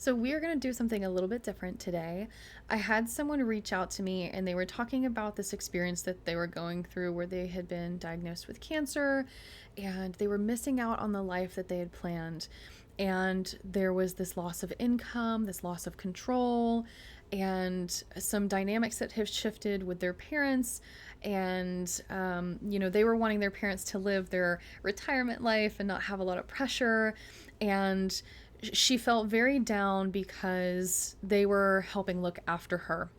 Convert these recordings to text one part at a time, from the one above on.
So, we are going to do something a little bit different today. I had someone reach out to me and they were talking about this experience that they were going through where they had been diagnosed with cancer and they were missing out on the life that they had planned. And there was this loss of income, this loss of control, and some dynamics that have shifted with their parents. And, they were wanting their parents to live their retirement life and not have a lot of pressure. And she felt very down because they were helping look after her.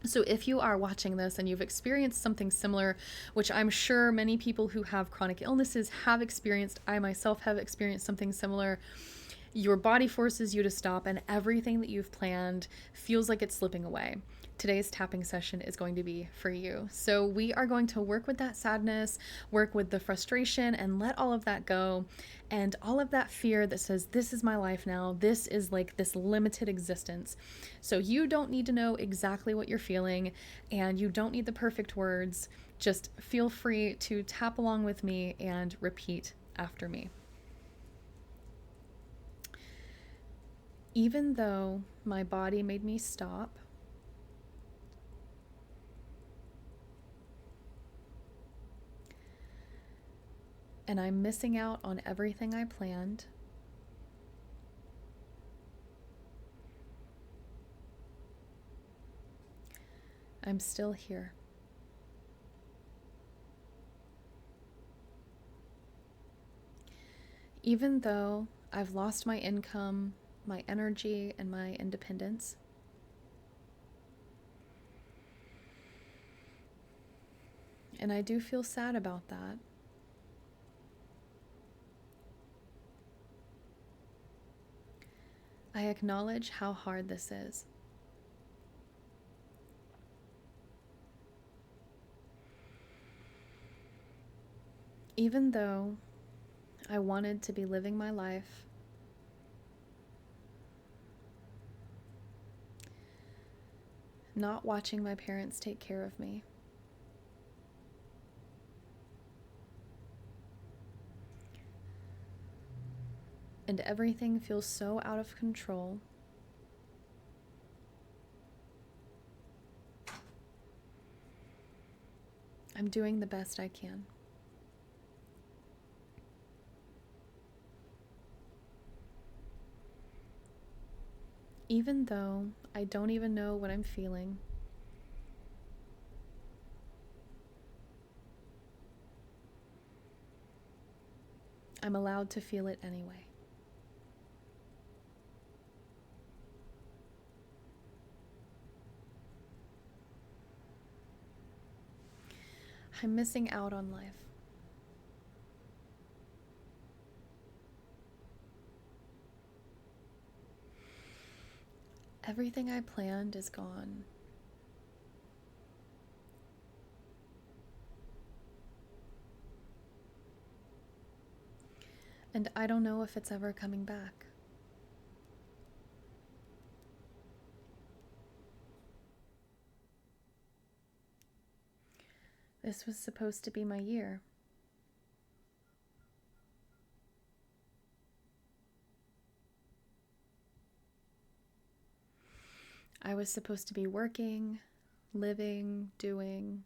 So, if you are watching this and you've experienced something similar, which I'm sure many people who have chronic illnesses have experienced, I myself have experienced something similar, your body forces you to stop, and everything that you've planned feels like it's slipping away. Today's tapping session is going to be for you. So, we are going to work with that sadness, work with the frustration, and let all of that go. And all of that fear that says, this is my life now, this is like this limited existence. So, you don't need to know exactly what you're feeling, and you don't need the perfect words. Just feel free to tap along with me and repeat after me. Even though my body made me stop, and I'm missing out on everything I planned, I'm still here. Even though I've lost my income, my energy, and my independence, and I do feel sad about that, I acknowledge how hard this is. Even though I wanted to be living my life, not watching my parents take care of me, and everything feels so out of control, I'm doing the best I can. Even though I don't even know what I'm feeling, I'm allowed to feel it anyway. I'm missing out on life. Everything I planned is gone. And I don't know if it's ever coming back. This was supposed to be my year. I was supposed to be working, living, doing.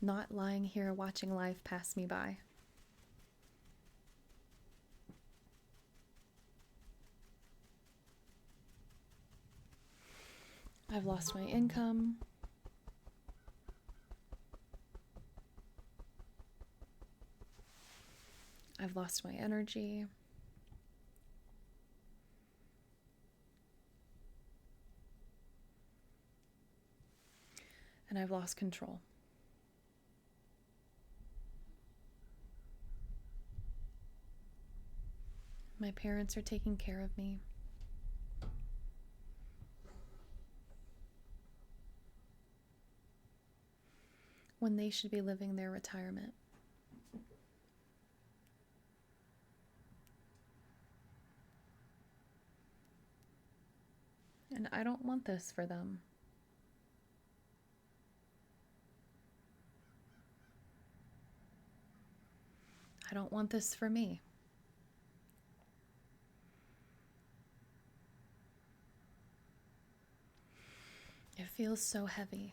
Not lying here watching life pass me by. I've lost my income. I've lost my energy. And I've lost control. My parents are taking care of me. When they should be living their retirement. And I don't want this for them. don't want this for me. It feels so heavy.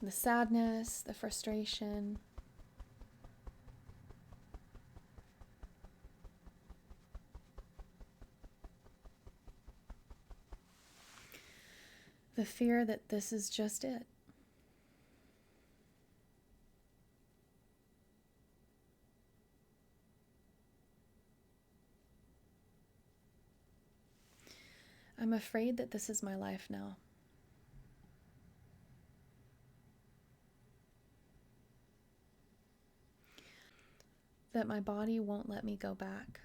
The sadness, the frustration. The fear that this is just it. I'm afraid that this is my life now. That my body won't let me go back.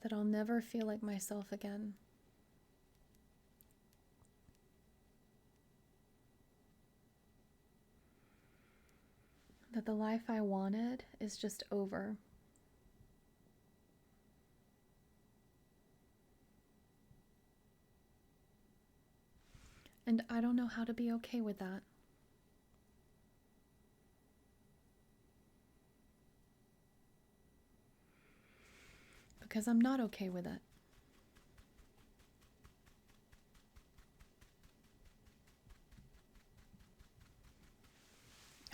That I'll never feel like myself again. That the life I wanted is just over. And I don't know how to be okay with that. Because I'm not okay with it.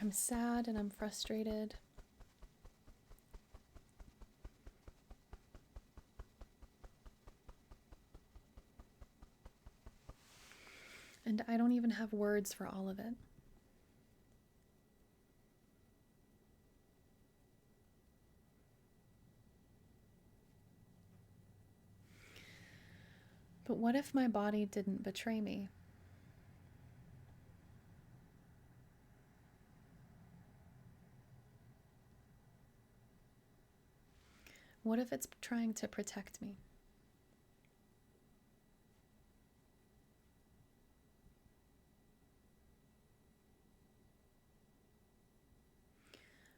I'm sad and I'm frustrated. And I don't even have words for all of it. But what if my body didn't betray me? What if it's trying to protect me?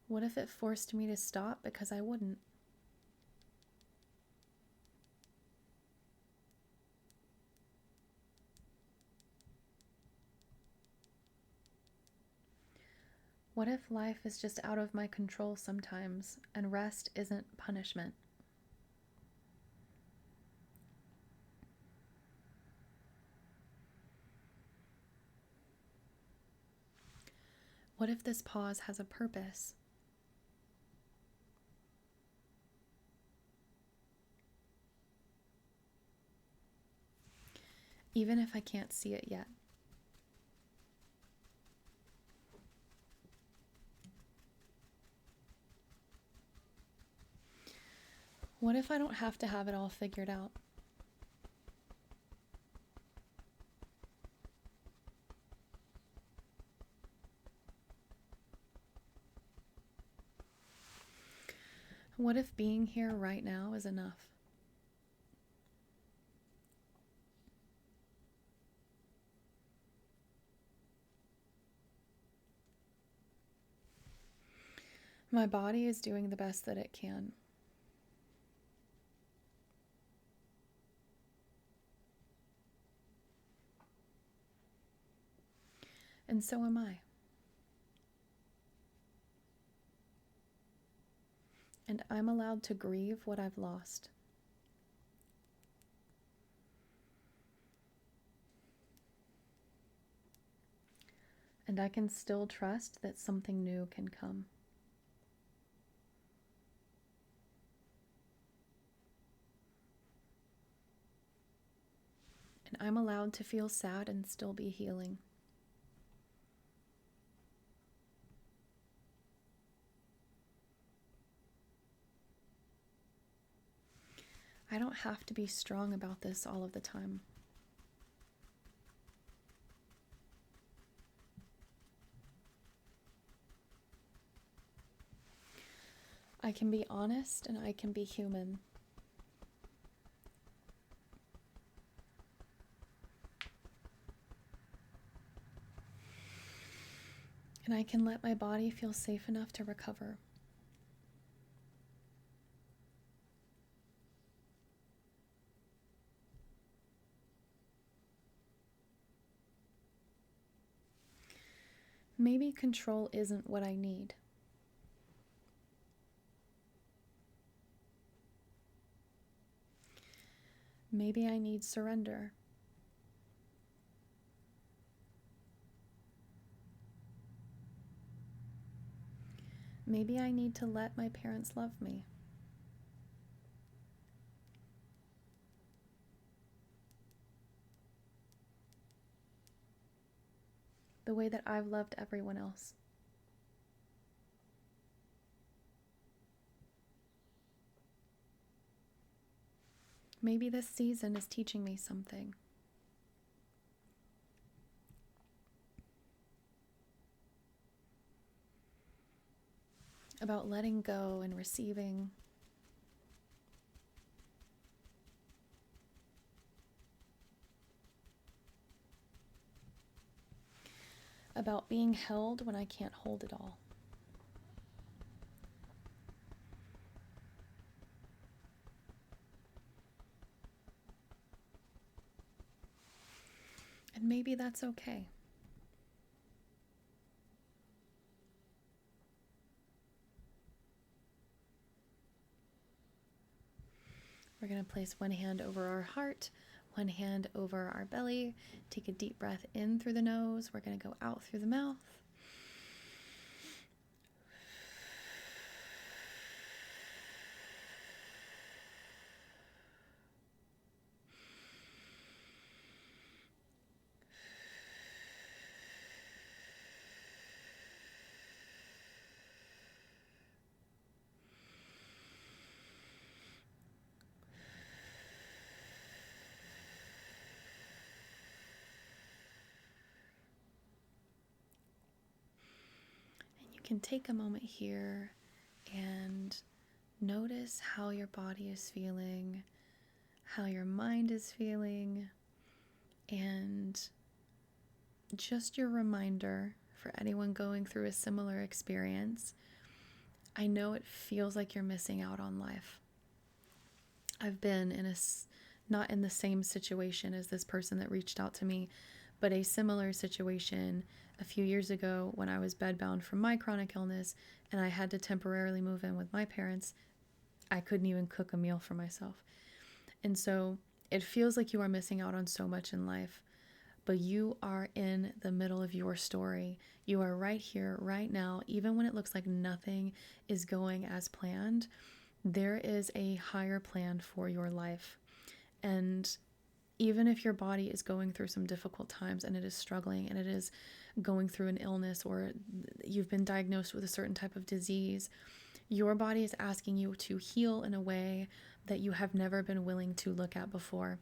What if it forced me to stop because I wouldn't? What if life is just out of my control sometimes and rest isn't punishment? What if this pause has a purpose? Even if I can't see it yet. What if I don't have to have it all figured out? What if being here right now is enough? My body is doing the best that it can. And so am I. And I'm allowed to grieve what I've lost. And I can still trust that something new can come. And I'm allowed to feel sad and still be healing. I don't have to be strong about this all of the time. I can be honest and I can be human. And I can let my body feel safe enough to recover. Maybe control isn't what I need. Maybe I need surrender. Maybe I need to let my parents love me the way that I've loved everyone else. Maybe this season is teaching me something. About letting go and receiving. About being held when I can't hold it all. And maybe that's okay. We're going to place one hand over our heart, one hand over our belly. Take a deep breath in through the nose. We're going to go out through the mouth. Can take a moment here and notice how your body is feeling, how your mind is feeling, and just your reminder for anyone going through a similar experience. I know it feels like you're missing out on life. I've been not in the same situation as this person that reached out to me, but a similar situation a few years ago when I was bedbound from my chronic illness and I had to temporarily move in with my parents. I couldn't even cook a meal for myself. And so it feels like you are missing out on so much in life, but you are in the middle of your story. You are right here, right now, even when it looks like nothing is going as planned. There is a higher plan for your life. And even if your body is going through some difficult times and it is struggling and it is going through an illness or you've been diagnosed with a certain type of disease, your body is asking you to heal in a way that you have never been willing to look at before.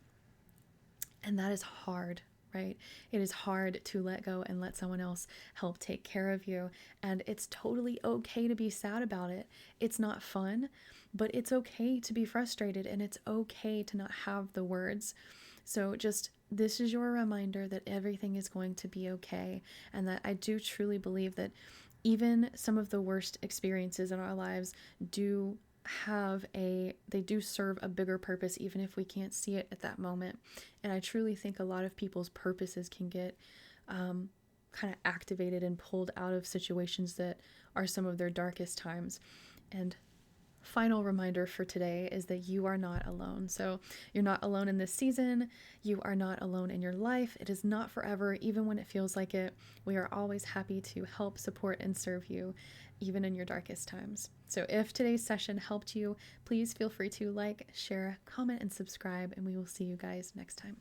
And that is hard, right? It is hard to let go and let someone else help take care of you. And it's totally okay to be sad about it. It's not fun, but it's okay to be frustrated and it's okay to not have the words. So this is your reminder that everything is going to be okay. And that I do truly believe that even some of the worst experiences in our lives do serve a bigger purpose, even if we can't see it at that moment. And I truly think a lot of people's purposes can get kind of activated and pulled out of situations that are some of their darkest times. And final reminder for today is that you are not alone. So you're not alone in this season. You are not alone in your life. It is not forever, even when it feels like it. We are always happy to help, support, and serve you, even in your darkest times. So if today's session helped you, please feel free to like, share, comment, and subscribe, and we will see you guys next time.